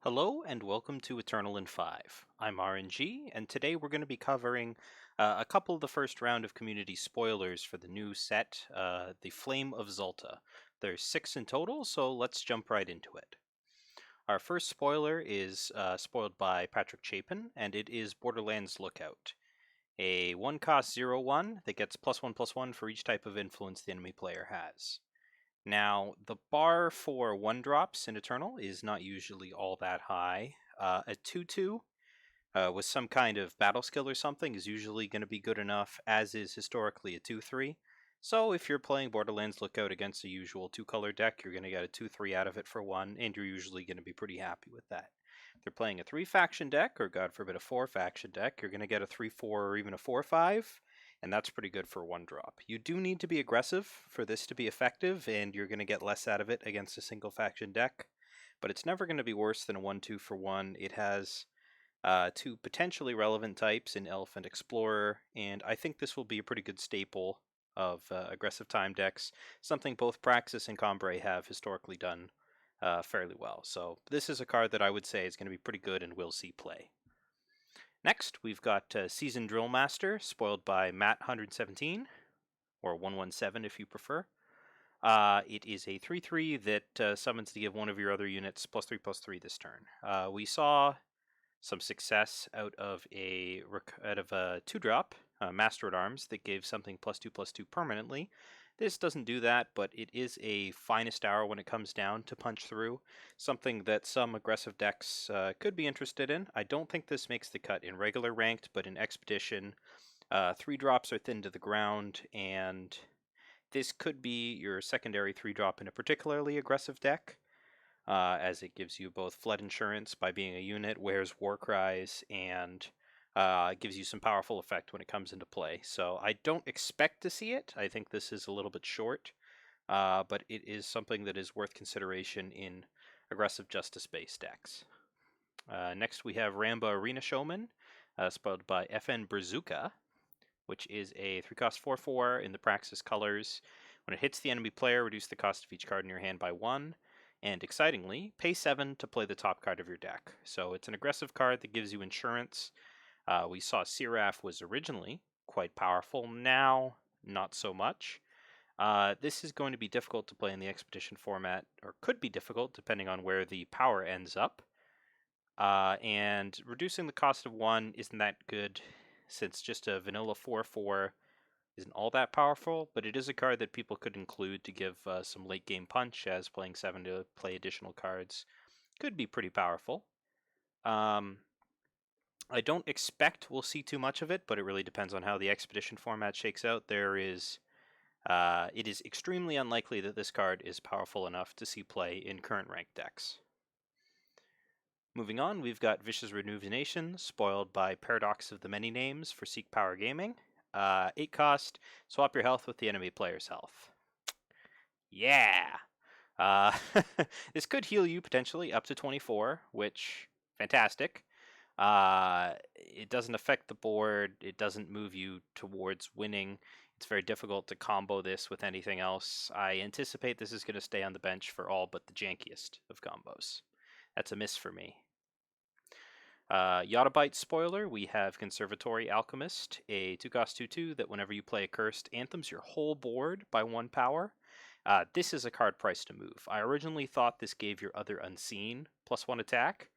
Hello and welcome to Eternal in 5. I'm aReNGee, and today we're going to be covering a couple of the first round of community spoilers for the new set, the Flame of Xulta. There's 6 in total, so let's jump right into it. Our first spoiler is spoiled by Patrick Chapin, and it is Borderlands Lookout. A 1-cost 0-1 that gets +1/+1 for each type of influence the enemy player has. Now, the bar for 1-drops in Eternal is not usually all that high. A 2-2 with some kind of battle skill or something is usually going to be good enough, as is historically a 2-3. So if you're playing Borderlands Lookout against a usual 2-color deck, you're going to get a 2-3 out of it for 1, and you're usually going to be pretty happy with that. If they're playing a 3-faction deck, or God forbid a 4-faction deck, you're going to get a 3-4 or even a 4-5, and that's pretty good for 1-drop. You do need to be aggressive for this to be effective, and you're going to get less out of it against a single-faction deck, but it's never going to be worse than a 1-2 for 1. It has 2 potentially relevant types in Elf and Explorer, and I think this will be a pretty good staple of aggressive time decks, something both Praxis and Cambrai have historically done fairly well. So this is a card that I would say is going to be pretty good and will see play. Next, we've got Seasoned Drillmaster, spoiled by Matt117, or 117 if you prefer. It is a 3-3 that summons to give one of your other units +3/+3 this turn. We saw some success out of a 2-drop, Master at Arms, that gave something +2/+2 permanently. This doesn't do that, but it is a finest hour when it comes down to punch through, something that some aggressive decks could be interested in. I don't think this makes the cut in regular ranked, but in Expedition, 3-drops are thin to the ground, and this could be your secondary 3-drop in a particularly aggressive deck, as it gives you both flood insurance by being a unit, wears war cries, and gives you some powerful effect when it comes into play. So I don't expect to see it. I think this is a little bit short, but it is something that is worth consideration in aggressive justice-based decks. Next we have Ramba Arena Schulman, spoiled by FN Brazuka, which is a 3-cost 4-4 in the Praxis colors. When it hits the enemy player, reduce the cost of each card in your hand by 1. And excitingly, pay 7 to play the top card of your deck. So it's an aggressive card that gives you insurance. We saw Seraph was originally quite powerful, now not so much. This is going to be difficult to play in the Expedition format, or could be difficult depending on where the power ends up. And reducing the cost of 1 isn't that good, since just a vanilla 4-4 isn't all that powerful, but it is a card that people could include to give some late game punch, as playing 7 to play additional cards could be pretty powerful. I don't expect we'll see too much of it, but it really depends on how the Expedition format shakes out. It is extremely unlikely that this card is powerful enough to see play in current ranked decks. Moving on, we've got Vicious Rejuvenation, spoiled by Paradox of the Many Names for Seek Power Gaming. 8-cost, swap your health with the enemy player's health. Yeah! This could heal you potentially up to 24, which, fantastic. It doesn't affect the board, it doesn't move you towards winning. It's very difficult to combo this with anything else. I anticipate this is going to stay on the bench for all but the jankiest of combos. That's a miss for me. Yottabyte spoiler, we have Conservatory Alchemist, a 2-cost 2-2 that whenever you play a cursed, anthems your whole board by 1 power. This is a card price to move. I originally thought this gave your other unseen +1 attack,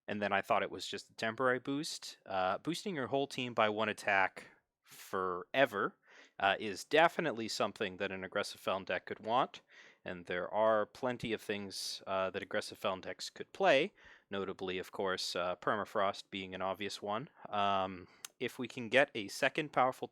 and then I thought it was just a temporary boost. Boosting your whole team by 1 attack forever is definitely something that an aggressive Feln deck could want, and there are plenty of things that aggressive Feln decks could play, notably, of course, Permafrost being an obvious one. If we can get a second powerful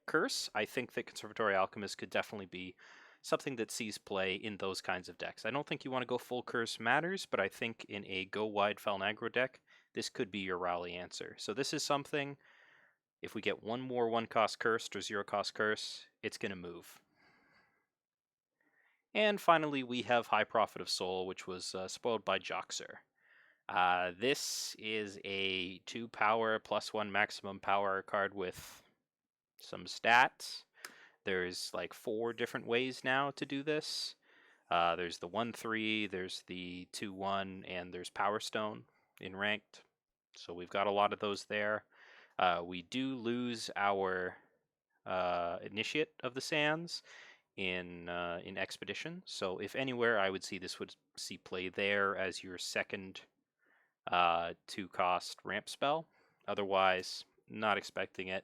curse, I think that Conservatory Alchemist could definitely be something that sees play in those kinds of decks. I don't think you want to go full curse matters, but I think in a go wide Feln aggro deck, this could be your rally answer. So this is something, if we get one more 1-cost cursed or 0-cost curse, it's going to move. And finally, we have High Prophet of Soul, which was spoiled by Joxer. This is a 2-power +1 maximum power card with some stats. There's like 4 different ways now to do this. There's the 1-3, there's the 2-1, and there's Power Stone in ranked. So we've got a lot of those there. We do lose our Initiate of the Sands in Expedition. So if anywhere, I would see this would see play there as your second 2-cost ramp spell. Otherwise, not expecting it.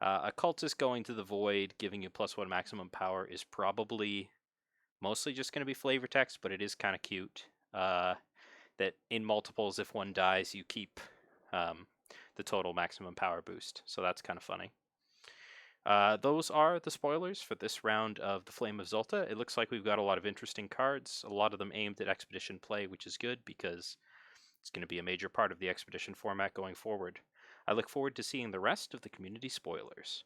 Occultist going to the Void, giving you +1 maximum power is probably mostly just going to be flavor text, but it is kind of cute. That in multiples, if one dies, you keep the total maximum power boost. So that's kind of funny. Those are the spoilers for this round of the Flame of Xulta. It looks like we've got a lot of interesting cards, a lot of them aimed at Expedition play, which is good because it's going to be a major part of the Expedition format going forward. I look forward to seeing the rest of the community spoilers.